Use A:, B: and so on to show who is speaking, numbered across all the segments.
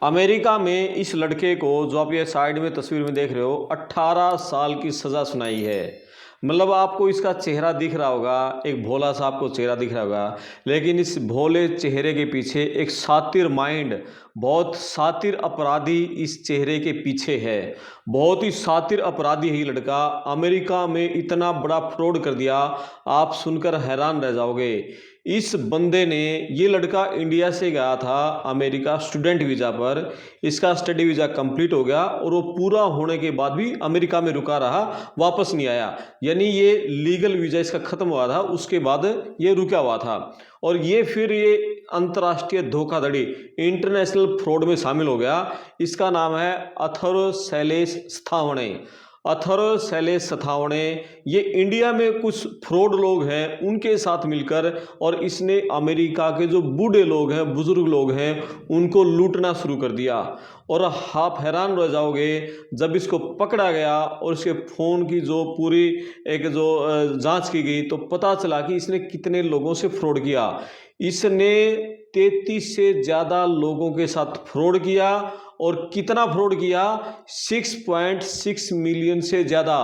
A: America में इस लड़के को जो आप ये साइड में तस्वीर में देख रहे हो 18 साल की सज़ा सुनाई है। मतलब आपको इसका चेहरा दिख रहा होगा, एक भोला सा आपको चेहरा दिख रहा होगा, लेकिन इस भोले चेहरे के पीछे एक शातिर माइंड, बहुत शातिर अपराधी इस चेहरे के पीछे है। बहुत ही शातिर अपराधी है ये लड़का। अमेरिका में इतना बड़ा फ्रॉड कर दिया, आप सुनकर हैरान रह जाओगे। इस बंदे ने, ये लड़का इंडिया से गया था अमेरिका स्टूडेंट वीज़ा पर। इसका स्टडी वीज़ा कंप्लीट हो गया और वो पूरा होने के बाद भी अमेरिका में रुका रहा, वापस नहीं आया। यानी ये लीगल वीज़ा इसका ख़त्म हुआ था, उसके बाद ये रुका हुआ था। और ये फिर ये अंतर्राष्ट्रीय धोखाधड़ी, इंटरनेशनल फ्रॉड में शामिल हो गया। इसका नाम है अथर्व शैलेश स्थावणे। अथर्व शैलेश स्थावणे ये इंडिया में कुछ फ्रॉड लोग हैं उनके साथ मिलकर, और इसने अमेरिका के जो बूढ़े लोग हैं, बुजुर्ग लोग हैं, उनको लूटना शुरू कर दिया। और आप हैरान रह जाओगे जब इसको पकड़ा गया और इसके फ़ोन की जो पूरी एक जो जांच की गई, तो पता चला कि इसने कितने लोगों से फ्रॉड किया। इसने 33 से ज़्यादा लोगों के साथ फ्रॉड किया। और कितना फ्रॉड किया? 6.6 मिलियन से ज़्यादा।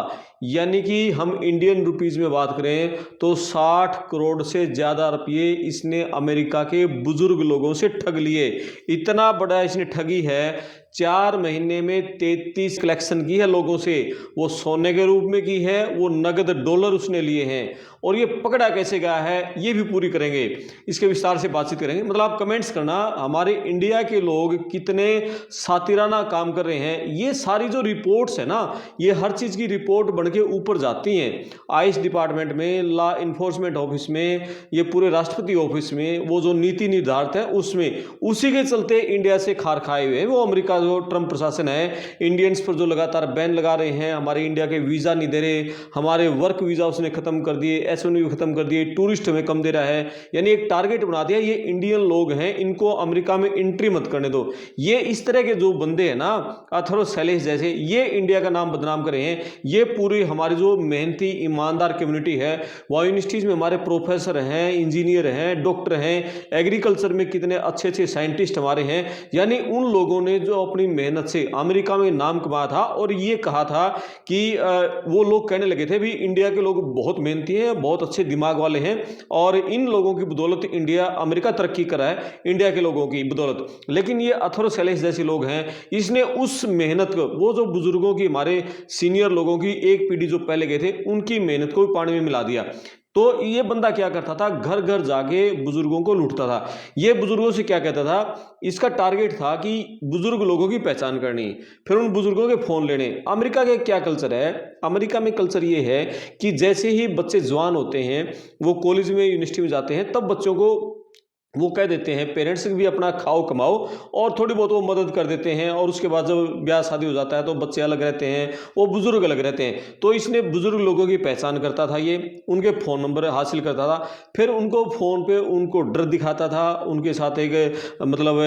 A: यानी कि हम इंडियन रुपीज़ में बात करें तो 60 करोड़ से ज़्यादा रुपये इसने अमेरिका के बुजुर्ग लोगों से ठग लिए। इतना बड़ा इसने ठगी है। 4 महीने में 33 कलेक्शन की है लोगों से। वो सोने के रूप में की है, वो नगद डॉलर उसने लिए हैं। और ये पकड़ा कैसे गया है ये भी पूरी करेंगे, इसके विस्तार से बातचीत करेंगे। मतलब आप कमेंट्स करना हमारे इंडिया के लोग कितने सातिराना काम कर रहे हैं। ये सारी जो रिपोर्ट्स है ना, ये हर चीज़ की रिपोर्ट बन के ऊपर जाती हैं। आईएस डिपार्टमेंट में, लॉ इन्फोर्समेंट ऑफिस में, ये पूरे राष्ट्रपति ऑफिस में, वो जो नीति निर्धारित है उसमें, उसी के चलते इंडिया से खार खाए हुए हैं। वो अमेरिका जो ट्रंप प्रशासन है, इंडियंस पर जो लगातार बैन लगा रहे हैं, हमारे इंडिया के वीज़ा नहीं दे रहे, हमारे वर्क वीज़ा उसने ख़त्म कर दिए, H1B भी ख़त्म कर दिए, टूरिस्ट हमें कम दे रहा है। यानी एक टारगेट बना दिया, ये इंडियन लोग हैं, इनको अमेरिका में एंट्री मत करने दो। ये इस तरह के जो बंदे हैं ना, अथर्व शैलेश जैसे, ये इंडिया का नाम बदनाम कर रहे हैं। ये पूरी हमारी जो मेहनती ईमानदार कम्युनिटी है, वहाँ यूनिवर्सिटीज़ में हमारे प्रोफेसर हैं, इंजीनियर हैं, डॉक्टर हैं, एग्रीकल्चर में कितने अच्छे अच्छे साइंटिस्ट हमारे हैं। यानी उन लोगों ने जो अपनी मेहनत से अमेरिका में नाम कमाया था, और ये कहा था कि वो लोग कहने लगे थे भी इंडिया के लोग बहुत मेहनती हैं, बहुत अच्छे दिमाग वाले हैं, और इन लोगों की बदौलत इंडिया, अमेरिका तरक्की करा है, इंडिया के लोगों की बदौलत। लेकिन ये अथर्व शैलेश जैसे लोग हैं, इसने उस मेहनत को, वो जो बुजुर्गों की, हमारे सीनियर लोगों की एक पीढ़ी जो पहले गए थे, उनकी मेहनत को भी पानी में मिला दिया। तो ये बंदा क्या करता था, घर घर जाके बुजुर्गों को लूटता था। ये बुजुर्गों से क्या कहता था, इसका टारगेट था कि बुजुर्ग लोगों की पहचान करनी, फिर उन बुजुर्गों के फ़ोन लेने। अमेरिका का क्या कल्चर है, अमेरिका में कल्चर ये है कि जैसे ही बच्चे जवान होते हैं, वो कॉलेज में, यूनिवर्सिटी में जाते हैं, तब बच्चों को वो कह देते हैं पेरेंट्स भी अपना खाओ कमाओ, और थोड़ी बहुत वो मदद कर देते हैं। और उसके बाद जब ब्याह शादी हो जाता है तो बच्चे अलग रहते हैं, वो बुजुर्ग अलग रहते हैं। तो इसने बुजुर्ग लोगों की पहचान करता था, ये उनके फ़ोन नंबर हासिल करता था, फिर उनको फ़ोन पे उनको डर दिखाता था, उनके साथ एक मतलब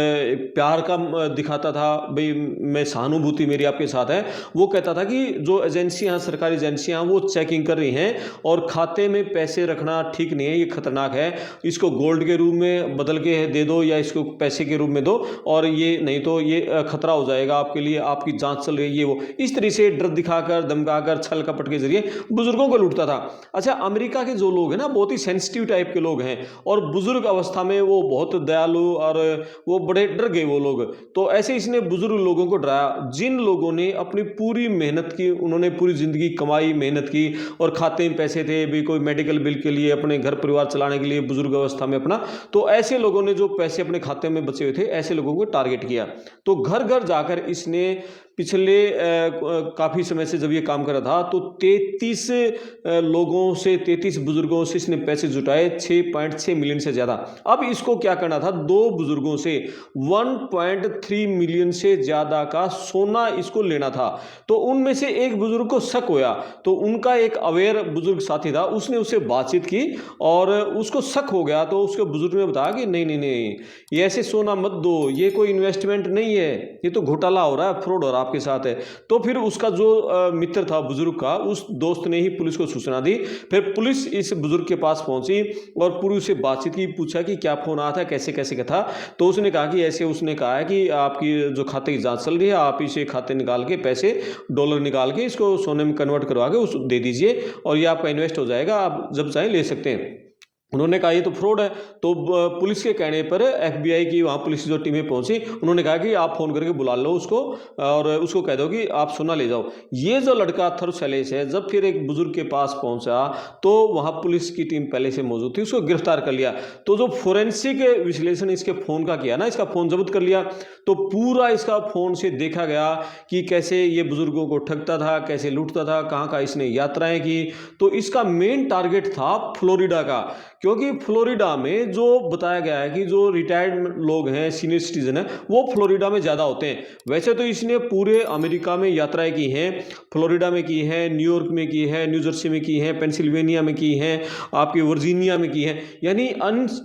A: प्यार का दिखाता था, भाई मैं सहानुभूति मेरी आपके साथ है। वो कहता था कि जो एजेंसियाँ, सरकारी एजेंसियाँ, वो चेकिंग कर रही हैं, और खाते में पैसे रखना ठीक नहीं है, ये खतरनाक है, इसको गोल्ड के रूप में बदल के दे दो, या इसको पैसे के रूप में दो, और ये नहीं तो ये खतरा हो जाएगा आपके लिए, आपकी जांच चल रही है, ये वो। इस तरह से डर दिखाकर, धमकाकर, छल कपट के जरिए बुजुर्गों को लूटता था। अच्छा, अमेरिका के जो लोग हैं ना, बहुत ही सेंसिटिव टाइप के लोग हैं, और बुजुर्ग अवस्था में वो बहुत दयालु, और वो बड़े डर गए वो लोग। तो ऐसे इसने बुजुर्ग लोगों को डराया, जिन लोगों ने अपनी पूरी मेहनत की, उन्होंने पूरी ज़िंदगी कमाई, मेहनत की, और खाते में पैसे थे भी, कोई मेडिकल बिल के लिए, अपने घर परिवार चलाने के लिए, बुजुर्ग अवस्था में अपना, तो ऐसे लोगों ने जो पैसे अपने खाते में बचे हुए थे, ऐसे लोगों को टारगेट किया। तो घर घर जाकर इसने पिछले काफ़ी समय से जब ये काम कर रहा था, तो 33 लोगों से, 33 बुजुर्गों से इसने पैसे जुटाए, 6.6 मिलियन से ज़्यादा। अब इसको क्या करना था, 2 बुजुर्गों से 1.3 मिलियन से ज़्यादा का सोना इसको लेना था। तो उनमें से एक बुजुर्ग को शक होया, तो उनका एक अवेयर बुजुर्ग साथी था, उसने उससे बातचीत की, और उसको शक हो गया। तो उसके बुजुर्ग ने बताया कि नहीं नहीं नहीं, ये ऐसे सोना मत दो, ये कोई इन्वेस्टमेंट नहीं है, ये तो घोटाला हो रहा है, फ्रॉड हो रहा है आपके साथ है। तो फिर उसका जो मित्र था बुजुर्ग का, उस दोस्त ने ही पुलिस को सूचना दी। फिर पुलिस इस बुजुर्ग के पास पहुंची और पूरी उससे बातचीत की, पूछा कि क्या फोन आया था, कैसे कैसे का था। तो उसने कहा कि ऐसे, उसने कहा है कि आपकी जो खाते की जांच चल रही है, आप इसे खाते निकाल के पैसे डॉलर निकाल के इसको सोने में कन्वर्ट करवा के उस दे दीजिए और ये आपका इन्वेस्ट हो जाएगा, आप जब चाहें ले सकते हैं। उन्होंने कहा ये तो फ्रॉड है। तो पुलिस के कहने पर एफबीआई की वहाँ पुलिस जो टीमें पहुंची, उन्होंने कहा कि आप फ़ोन करके बुला लो उसको और उसको कह दो कि आप सोना ले जाओ। ये जो लड़का अथर्व शैलेश है, जब फिर एक बुजुर्ग के पास पहुंचा तो वहाँ पुलिस की टीम पहले से मौजूद थी, उसको गिरफ्तार कर लिया। तो जो फोरेंसिक विश्लेषण इसके फ़ोन का किया ना, इसका फ़ोन जब्त कर लिया। तो पूरा इसका फ़ोन से देखा गया कि कैसे ये बुजुर्गों को ठगता था, कैसे लूटता था, कहाँ कहाँ इसने यात्राएं की। तो इसका मेन टारगेट था फ्लोरिडा का, क्योंकि फ्लोरिडा में जो बताया गया है कि जो रिटायर्ड लोग हैं, सीनियर सिटीजन हैं, वो फ्लोरिडा में ज़्यादा होते हैं। वैसे तो इसने पूरे अमेरिका में यात्राएं की हैं, फ्लोरिडा में की है, न्यूयॉर्क में की है, न्यू जर्सी में की है, पेंसिल्वेनिया में की है, आपकी वर्जीनिया में की है, यानी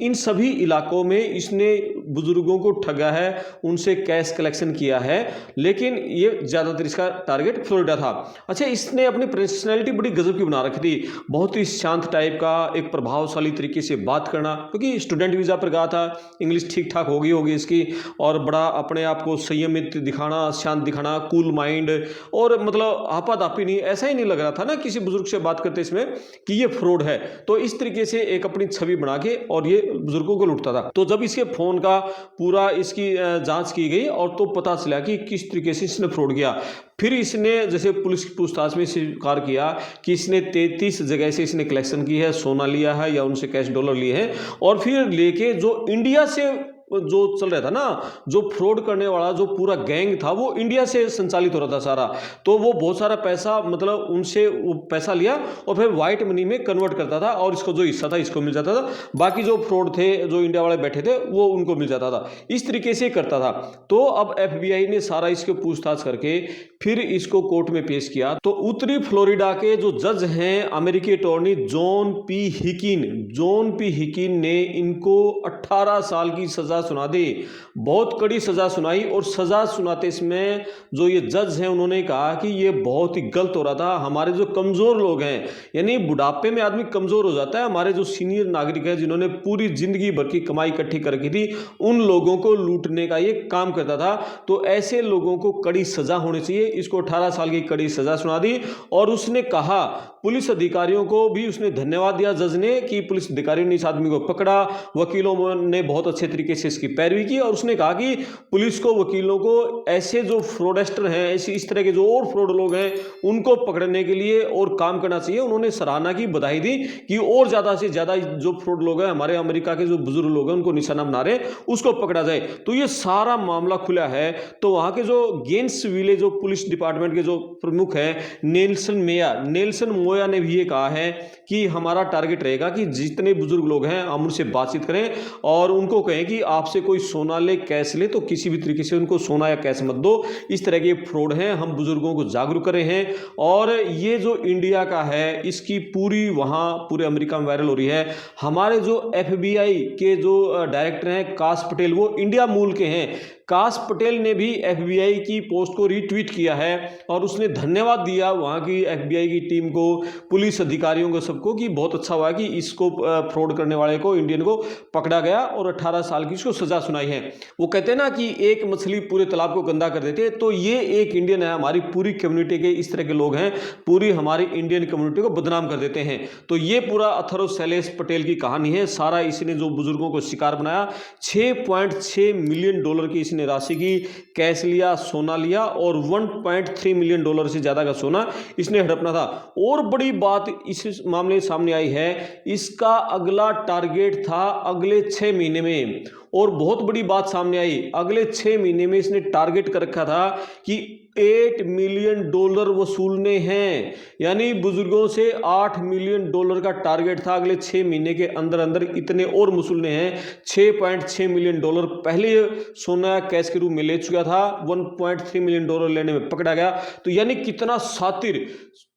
A: इन सभी इलाकों में इसने बुजुर्गों को ठगा है, उनसे कैश कलेक्शन किया है। लेकिन ये ज़्यादातर इसका टारगेट फ्लोरिडा था। अच्छा, इसने अपनी पर्सनैलिटी बड़ी गजब की बना रखी थी, बहुत ही शांत टाइप का, एक प्रभावशाली तरीके से बात करना, क्योंकि स्टूडेंट वीज़ा पर गया था, इंग्लिश ठीक ठाक होगी इसकी, और बड़ा अपने आप को संयमित दिखाना, शांत दिखाना, कूल माइंड, और मतलब आपाधापी नहीं, ऐसा ही नहीं लग रहा था ना किसी बुजुर्ग से बात करते इसमें कि ये फ्रॉड है। तो इस तरीके से एक अपनी छवि बना के और ये बुजुर्गों को लूटता था। तो जब इसके फोन का पूरा इसकी जांच की गई और तो पता चला कि किस तरीके से इसने फ्रॉड किया। फिर इसने जैसे पुलिस की पूछताछ में स्वीकार किया कि इसने 33 जगह से इसने कलेक्शन की है, सोना लिया है या उनसे कैश डॉलर लिए हैं, और फिर लेके जो इंडिया से जो चल रहा था ना, जो फ्रॉड करने वाला जो पूरा गैंग था, वो इंडिया से संचालित हो रहा था सारा। तो वो बहुत सारा पैसा, मतलब उनसे वो पैसा लिया और फिर व्हाइट मनी में कन्वर्ट करता था, और इसको जो हिस्सा था इसको मिल जाता था, बाकी जो फ्रॉड थे, जो इंडिया वाले बैठे थे, वो उनको मिल जाता था। इस तरीके से करता था। तो अब एफबीआई ने सारा इसके पूछताछ करके फिर इसको कोर्ट में पेश किया। तो उत्तरी फ्लोरिडा के जो जज हैं, अमेरिकी अटॉर्नी जॉन पी हिकिन ने इनको 18 साल की सजा सुना दी। बहुत कड़ी सजा सुनाई, और सजा सुनाते इसमें जो ये जज हैं उन्होंने कहा कि ये बहुत ही गलत हो रहा था। हमारे जो कमजोर लोग हैं, यानी बुढ़ापे में आदमी कमजोर हो जाता है, हमारे जो सीनियर नागरिक हैं जिन्होंने पूरी जिंदगी भर की कमाई इकट्ठी कर रखी थी, उन लोगों को लूटने का ये काम करता था। तो ऐसे लोगों को कड़ी सजा होनी चाहिए। इसको 18 साल की कड़ी सजा सुना दी। और उसने कहा, पुलिस अधिकारियों को भी उसने धन्यवाद दिया जज ने, कि पुलिस अधिकारियों ने इस आदमी को पकड़ा, वकीलों ने बहुत अच्छे तरीके से इसकी पैरवी की, और उसने कहा कि पुलिस को, वकीलों को ऐसे जो फ्रॉडस्टर हैं, ऐसे इस तरह के जो और फ्रॉड लोग हैं, उनको पकड़ने के लिए और काम करना चाहिए। उन्होंने सराहना की, बधाई दी कि और ज्यादा से ज्यादा जो फ्रॉड लोग हैं, हमारे अमेरिका के जो बुजुर्ग लोग हैं, उनको निशाना बना रहे, उसको पकड़ा जाए। तो ये सारा मामला खुला है। तो वहां के जो गेंसविले जो पुलिस डिपार्टमेंट के जो प्रमुख हैं, नेल्सन मोया ने भी ये कहा है कि हमारा टारगेट रहेगा कि जितने बुजुर्ग लोग हैं हम उनसे बातचीत करें और उनको कहें कि आपसे कोई सोना ले, कैश ले, तो किसी भी तरीके से उनको सोना या कैश मत दो। इस तरह के फ्रॉड हैं, हम बुजुर्गों को जागरूक कर रहे हैं। और ये जो इंडिया का है, इसकी पूरी वहां पूरे अमेरिका में वायरल हो रही है। हमारे जो एफबीआई के जो डायरेक्टर हैं काश पटेल, वो इंडिया मूल के हैं। काश पटेल ने भी एफबीआई की पोस्ट को रीट्वीट किया है और उसने धन्यवाद दिया वहां की एफबीआई की टीम को, पुलिस अधिकारियों को, सबको, कि बहुत अच्छा हुआ कि इसको फ्रॉड करने वाले को, इंडियन को पकड़ा गया और 18 साल की इसको सजा सुनाई है। वो कहते हैं ना कि एक मछली पूरे तालाब को गंदा कर देते, तो ये एक इंडियन है, हमारी पूरी कम्युनिटी के इस तरह के लोग हैं, पूरी हमारी इंडियन कम्युनिटी को बदनाम कर देते हैं। तो ये पूरा अथर्व शैलेश पटेल की कहानी है। सारा इसने जो बुजुर्गों को शिकार बनाया, $6.6 मिलियन की इसने राशि की कैश लिया, सोना लिया, और $1.3 मिलियन से ज्यादा का सोना इसने हड़पना था। और बड़ी बात इस मामले सामने आई है, इसका अगला टारगेट था अगले 6 महीने में। और बहुत बड़ी बात सामने आई, अगले 6 महीने में इसने टारगेट कर रखा था कि $8 मिलियन वसूलने हैं। यानी बुजुर्गों से $8 मिलियन का टारगेट था, अगले 6 महीने के अंदर अंदर इतने और वसूलने हैं। $6.6 मिलियन पहले सोना कैश के रूप में ले चुका था, $1.3 मिलियन लेने में पकड़ा गया। तो यानी कितना शातिर,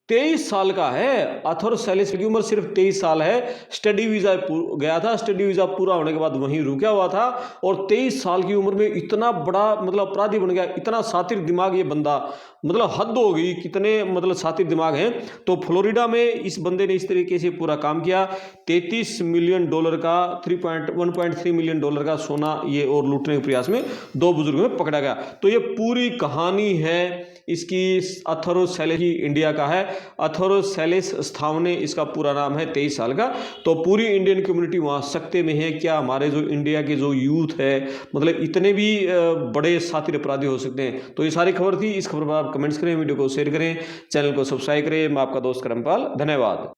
A: 23 साल का है। अथर सैलिस की उम्र सिर्फ 23 साल है। स्टडी वीजा गया था, स्टडी वीजा पूरा होने के बाद वहीं रुका हुआ था और 23 साल की उम्र में इतना बड़ा मतलब अपराधी बन गया। इतना सातिर दिमाग ये बंदा, मतलब हद हो गई, कितने मतलब सातिर दिमाग हैं। तो फ्लोरिडा में इस बंदे ने इस तरीके से पूरा काम किया। $33 मिलियन का 1.3 मिलियन डॉलर का सोना ये और लूटने के प्रयास में 2 बुजुर्गों में पकड़ा गया। तो ये पूरी कहानी है इसकी। अथरोसैलिस इंडिया का है। अथरोसैलिस स्थावने इसका पूरा नाम है, 23 साल का। तो पूरी इंडियन कम्युनिटी वहाँ सकते में है। क्या हमारे जो इंडिया के जो यूथ है मतलब इतने भी बड़े सातिर अपराधी हो सकते हैं। तो ये सारी खबर थी। इस खबर पर आप कमेंट्स करें, वीडियो को शेयर करें, चैनल को सब्सक्राइब करें। मैं आपका दोस्त करमपाल, धन्यवाद।